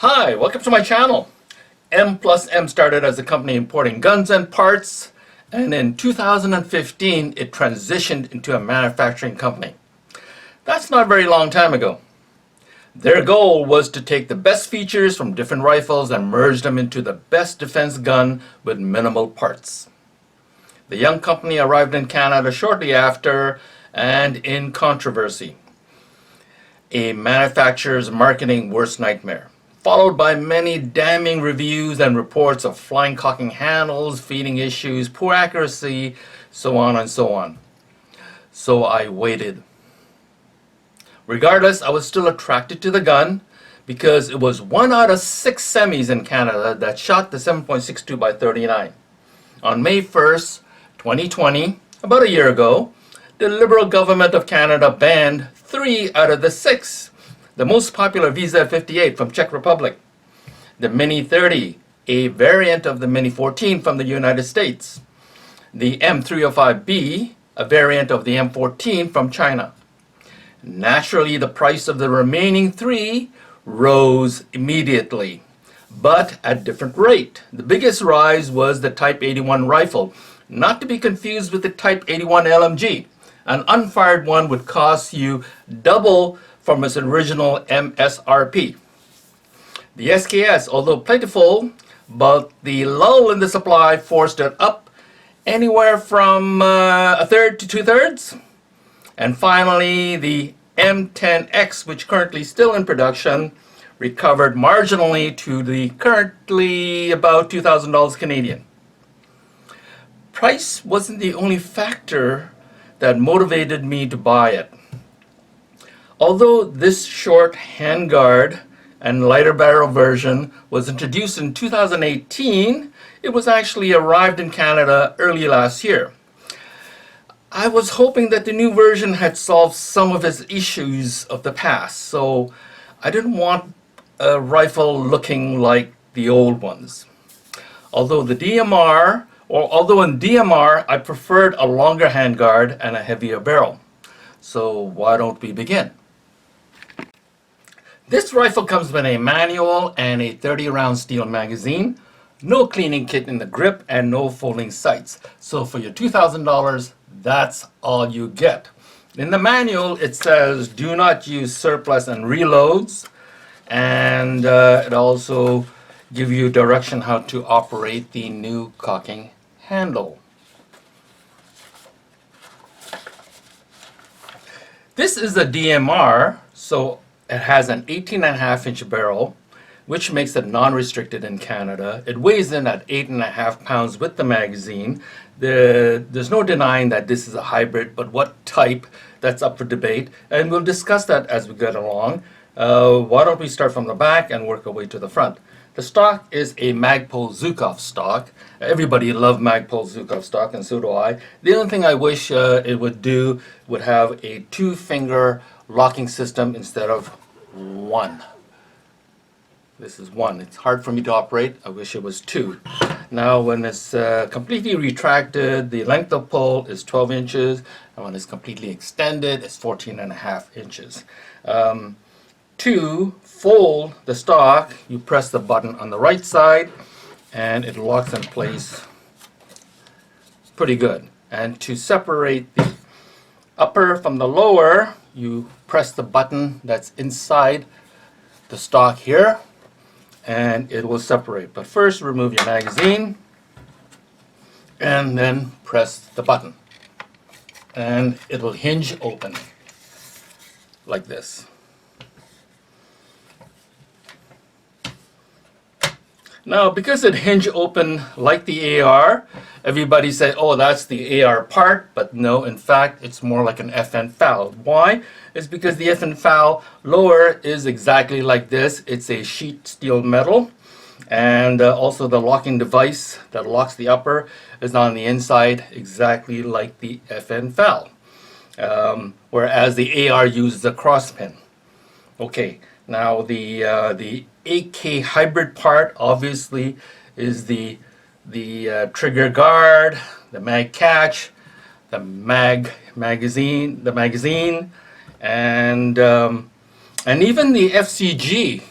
Hi, welcome to my channel. M+M started as a company importing guns and parts, and in 2015 it transitioned into a manufacturing company. That's not a very long time ago. Their goal was to take the best features from different rifles and merge them into the best defense gun with minimal parts. The young company arrived in Canada shortly after and in controversy. A manufacturer's marketing worst nightmare, followed by many damning reviews and reports of flying cocking handles, feeding issues, poor accuracy, so on and so on. So I waited. Regardless, I was still attracted to the gun because it was 1 out of 6 semis in Canada that shot the 7.62 by 39. On May 1st, 2020, about a year ago, the Liberal government of Canada banned 3 out of the 6. The most popular VZ58 from Czech Republic, the Mini 30, a variant of the Mini 14 from the United States, the M305B, a variant of the M14 from China. Naturally, the price of the remaining 3 rose immediately, but at different rate. The biggest rise was the Type 81 rifle, not to be confused with the Type 81 LMG. An unfired one would cost you double from its original MSRP. The SKS, although plentiful, but the lull in the supply forced it up anywhere from a third to 2/3. And finally, the M10X, which currently still in production, recovered marginally to the currently about $2,000 Canadian. Price wasn't the only factor that motivated me to buy it. Although this short handguard and lighter barrel version was introduced in 2018, it was actually arrived in Canada early last year. I was hoping that the new version had solved some of its issues of the past, so I didn't want a rifle looking like the old ones. Although in DMR I preferred a longer handguard and a heavier barrel. So why don't we begin? This rifle comes with a manual and a 30-round steel magazine, no cleaning kit in the grip, and no folding sights. So for your $2,000, that's all you get. In the manual, it says do not use surplus and reloads, and it also gives you direction how to operate the new cocking handle. This is a DMR, so it has an 18.5-inch barrel, which makes it non-restricted in Canada. It weighs in at 8.5 pounds with the magazine. There's no denying that this is a hybrid, but what type, that's up for debate, and we'll discuss that as we get along. Why don't we start from the back and work our way to the front? The stock is a Magpul Zhukov stock. Everybody loves Magpul Zhukov stock, and so do I. The only thing I wish it would do would have a 2-finger locking system instead of 1. This is 1. It's hard for me to operate. I wish it was 2. Now when it's completely retracted, the length of pull is 12 inches, and when it's completely extended, it's 14.5 inches. To fold the stock, you press the button on the right side and it locks in place pretty good. And to separate the upper from the lower, you press the button that's inside the stock here and it will separate. But first remove your magazine and then press the button and it will hinge open like this. Now, because it hinge open like the AR, everybody said, oh, that's the AR part, but no, in fact, it's more like an FN FAL. Why? It's because the FN FAL lower is exactly like this. It's a sheet steel metal, and also the locking device that locks the upper is on the inside, exactly like the FN FAL, whereas the AR uses a cross pin. Okay, now the AK hybrid part obviously is the trigger guard, the mag catch, the magazine, and even the FCG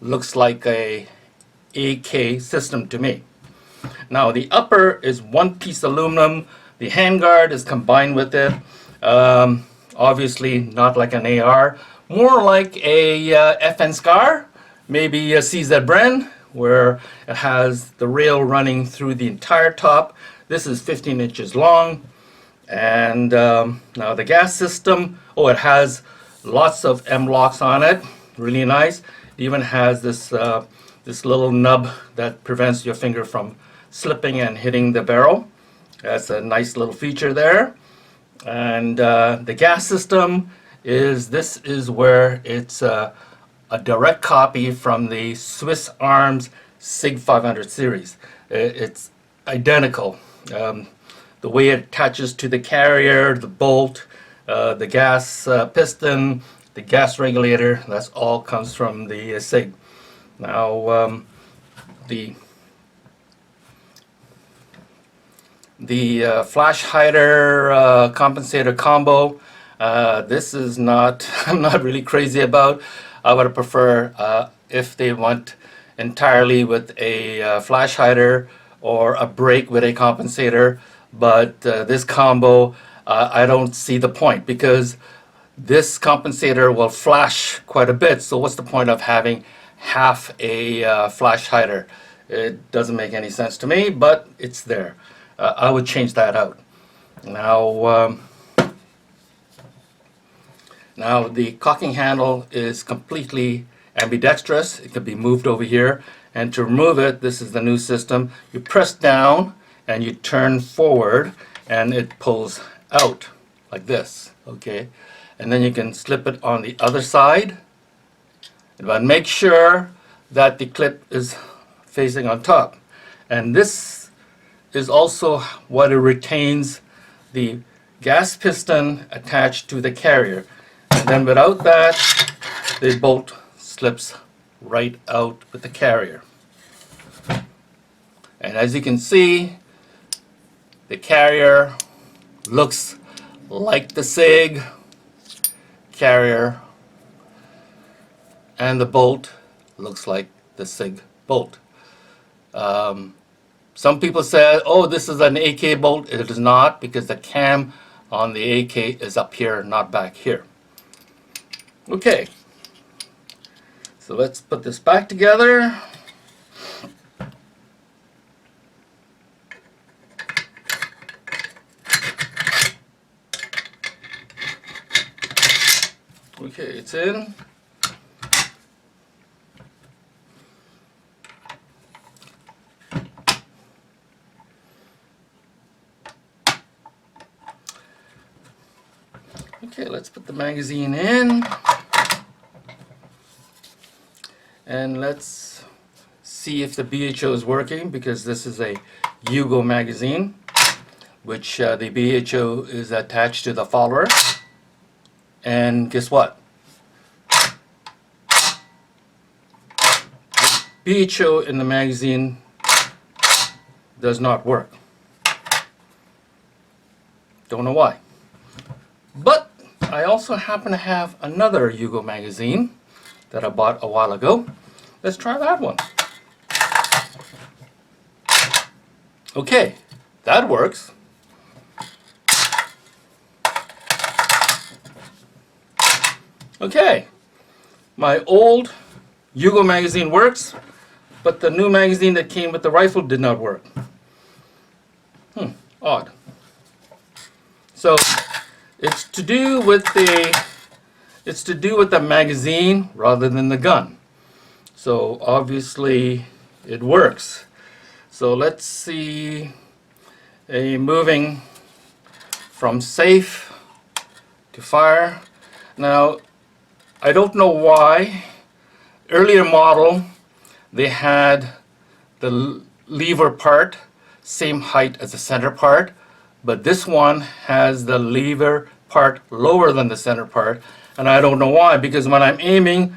looks like a AK system to me. Now the upper is one piece aluminum. The handguard is combined with it. Obviously not like an AR, more like a FN Scar, maybe a CZ Bren, where it has the rail running through the entire top. This is 15 inches long. And now the gas system, it has lots of M locks on it, really nice. It even has this this little nub that prevents your finger from slipping and hitting the barrel. That's a nice little feature there. And the gas system this is where it's a direct copy from the Swiss Arms SIG 500 series. It's identical. The way it attaches to the carrier, the bolt, the gas piston, the gas regulator, that's all comes from the SIG. Now the flash hider compensator combo, this is not, I'm not really crazy about. I would prefer if they went entirely with a flash hider or a brake with a compensator, but this combo, I don't see the point, because this compensator will flash quite a bit, so what's the point of having half a flash hider? It doesn't make any sense to me, but it's there. I would change that out. Now the cocking handle is completely ambidextrous. It can be moved over here, and to remove it, this is the new system. You press down and you turn forward and it pulls out like this, okay? And then you can slip it on the other side, but make sure that the clip is facing on top. And this is also what it retains the gas piston attached to the carrier. And then without that, the bolt slips right out with the carrier. And as you can see, the carrier looks like the SIG carrier, and the bolt looks like the SIG bolt. Some people say, oh, this is an AK bolt. It is not, because the cam on the AK is up here, not back here. Okay, so let's put this back together. Okay, it's in. Okay, let's put the magazine in. And let's see if the BHO is working, because this is a Yugo magazine, which the BHO is attached to the follower. And guess what? BHO in the magazine does not work. Don't know why. But I also happen to have another Yugo magazine that I bought a while ago. Let's try that one. Okay, that works. Okay, my old Yugo magazine works, but the new magazine that came with the rifle did not work. Odd. So it's to do with the magazine rather than the gun. So obviously it works. So let's see, moving from safe to fire. Now, I don't know why. Earlier model, they had the lever part same height as the center part, but this one has the lever part lower than the center part, and I don't know why, because when I'm aiming,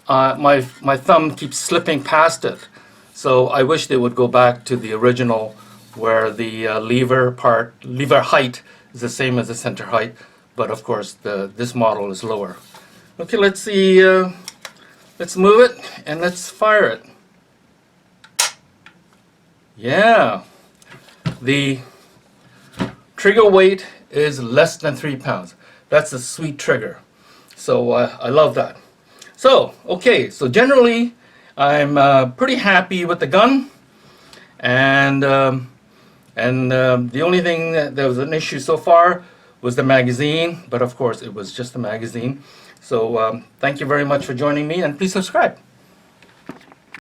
my thumb keeps slipping past it. So I wish they would go back to the original, where the lever height is the same as the center height, but of course this model is lower. Okay, let's see let's move it and let's fire it. Yeah, the trigger weight is less than 3 pounds. That's a sweet trigger. So I love that. So, okay, so generally I'm pretty happy with the gun, and the only thing that was an issue so far was the magazine, but of course it was just the magazine. So thank you very much for joining me, and please subscribe.